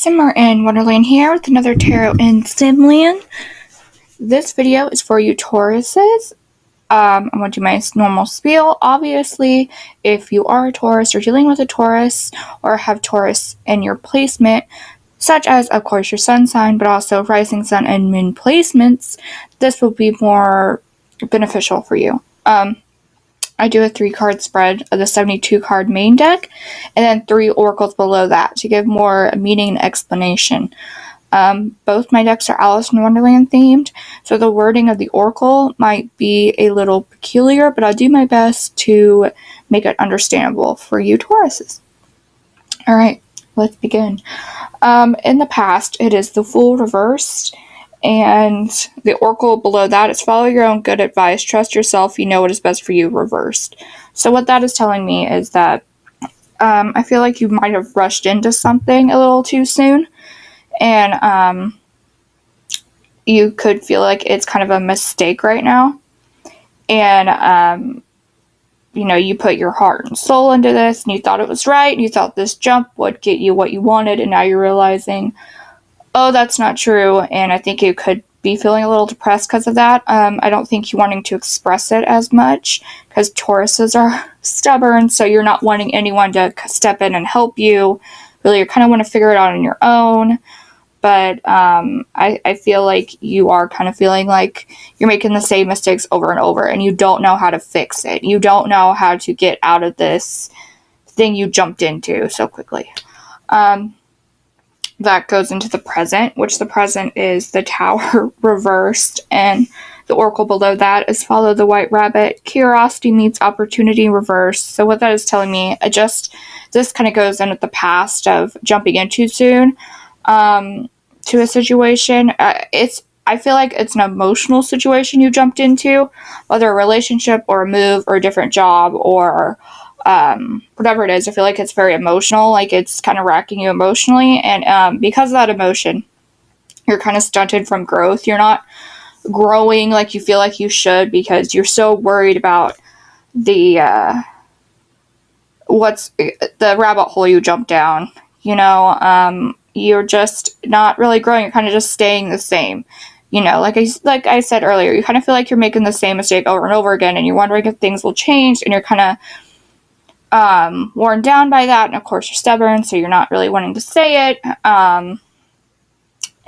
Simmer in Wonderland here with another tarot in Simland. This video is for you Tauruses. I'm going to do my normal spiel. Obviously, if you are a Taurus or dealing with a Taurus or have Taurus in your placement, such as, of course, your sun sign, but also rising sun and moon placements, this will be more beneficial for you. I do a 3-card spread of the 72-card main deck, and then 3 oracles below that to give more meaning and explanation. Both my decks are Alice in Wonderland themed, so the wording of the oracle might be a little peculiar, but I'll do my best to make it understandable for you Tauruses. Alright, let's begin. In the past, it is the Fool reversed, and the oracle below that is follow your own good advice, trust yourself, you know what is best for you, reversed. So what that is telling me is that I feel like you might have rushed into something a little too soon, and you could feel like it's kind of a mistake right now, and you put your heart and soul into this, and you thought it was right, and you thought this jump would get you what you wanted, and now you're realizing, oh, that's not true, and I think you could be feeling a little depressed because of that. I don't think you're wanting to express it as much, because Tauruses are stubborn, so you're not wanting anyone to step in and help you. Really, you kind of want to figure it out on your own, but I feel like you are kind of feeling like you're making the same mistakes over and over, and you don't know how to fix it. You don't know how to get out of this thing you jumped into so quickly. That goes into the present, which the present is the Tower reversed, and the oracle below that is follow the white rabbit. Curiosity meets opportunity reversed. So what that is telling me, this kind of goes into the past of jumping in too soon to a situation. I feel like it's an emotional situation you jumped into, whether a relationship or a move or a different job or whatever it is. I feel like it's very emotional, like it's kind of racking you emotionally, and because of that emotion, you're kind of stunted from growth. You're not growing like you feel like you should because you're so worried about the rabbit hole you jumped down. You're just not really growing. You're kind of just staying the same. Like I said earlier, you kind of feel like you're making the same mistake over and over again, and you're wondering if things will change, and you're kind of worn down by that, and of course you're stubborn, so you're not really wanting to say it.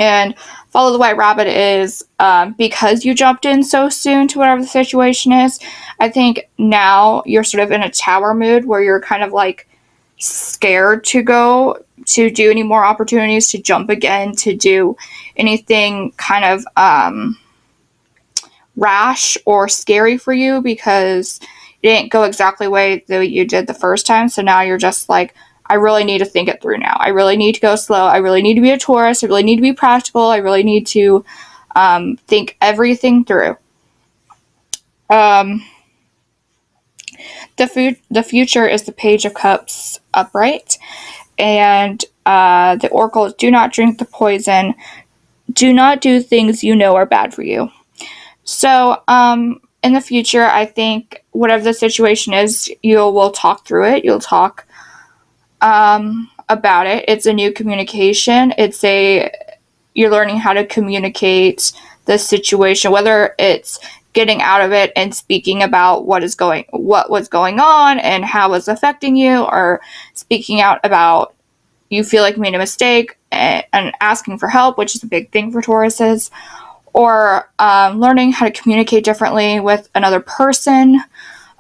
And follow the white rabbit is because you jumped in so soon to whatever the situation is. I think now you're sort of in a tower mood where you're kind of like scared to go to do any more opportunities, to jump again, to do anything kind of rash or scary for you, because it didn't go exactly the way that you did the first time. So now you're just like, I really need to think it through now. I really need to go slow. I really need to be a Taurus. I really need to be practical. I really need to think everything through. The future is the Page of Cups upright. And the oracle is, do not drink the poison. Do not do things you know are bad for you. So, in the future, I think whatever the situation is, you will talk through it. You'll talk about it. It's a new communication. You're learning how to communicate the situation, whether it's getting out of it and speaking about what was going on and how it's affecting you, or speaking out about you feel like you made a mistake and asking for help, which is a big thing for Tauruses. Or learning how to communicate differently with another person.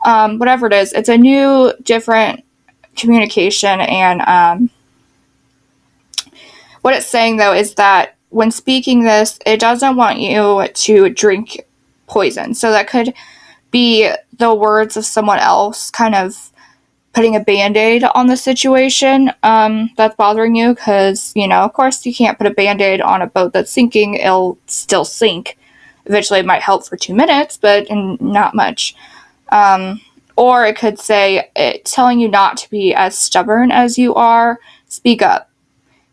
Whatever it is, it's a new, different communication. And what it's saying, though, is that when speaking this, it doesn't want you to drink poison. So that could be the words of someone else kind of putting a Band-Aid on the situation that's bothering you, because, of course you can't put a Band-Aid on a boat that's sinking. It'll still sink. Eventually it might help for 2 minutes, but not much. Or it could say, telling you not to be as stubborn as you are. Speak up.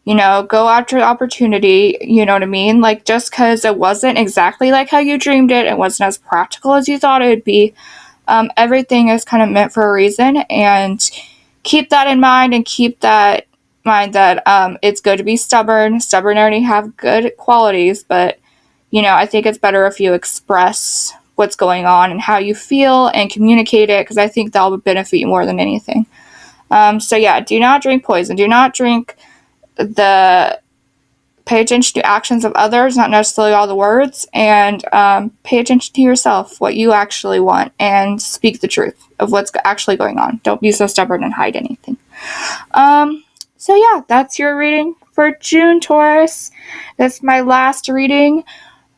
Go after the opportunity, you know what I mean? Like, just because it wasn't exactly like how you dreamed it, it wasn't as practical as you thought it would be, everything is kind of meant for a reason, and keep that in mind, and keep that mind that it's good to be stubborn. Stubborn already have good qualities, but I think it's better if you express what's going on and how you feel and communicate it, because I think that will benefit you more than anything. So yeah, do not drink poison. Do not drink pay attention to actions of others, not necessarily all the words, and pay attention to yourself, what you actually want, and speak the truth of what's actually going on. Don't be so stubborn and hide anything. So yeah, that's your reading for June, Taurus. That's my last reading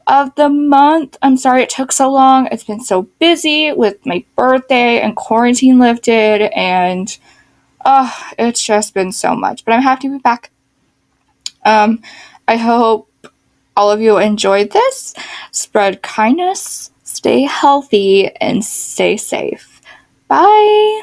of the month. I'm sorry it took so long. It's been so busy with my birthday and quarantine lifted, and it's just been so much. But I'm happy to be back. I hope all of you enjoyed this. Spread kindness, stay healthy, and stay safe. Bye!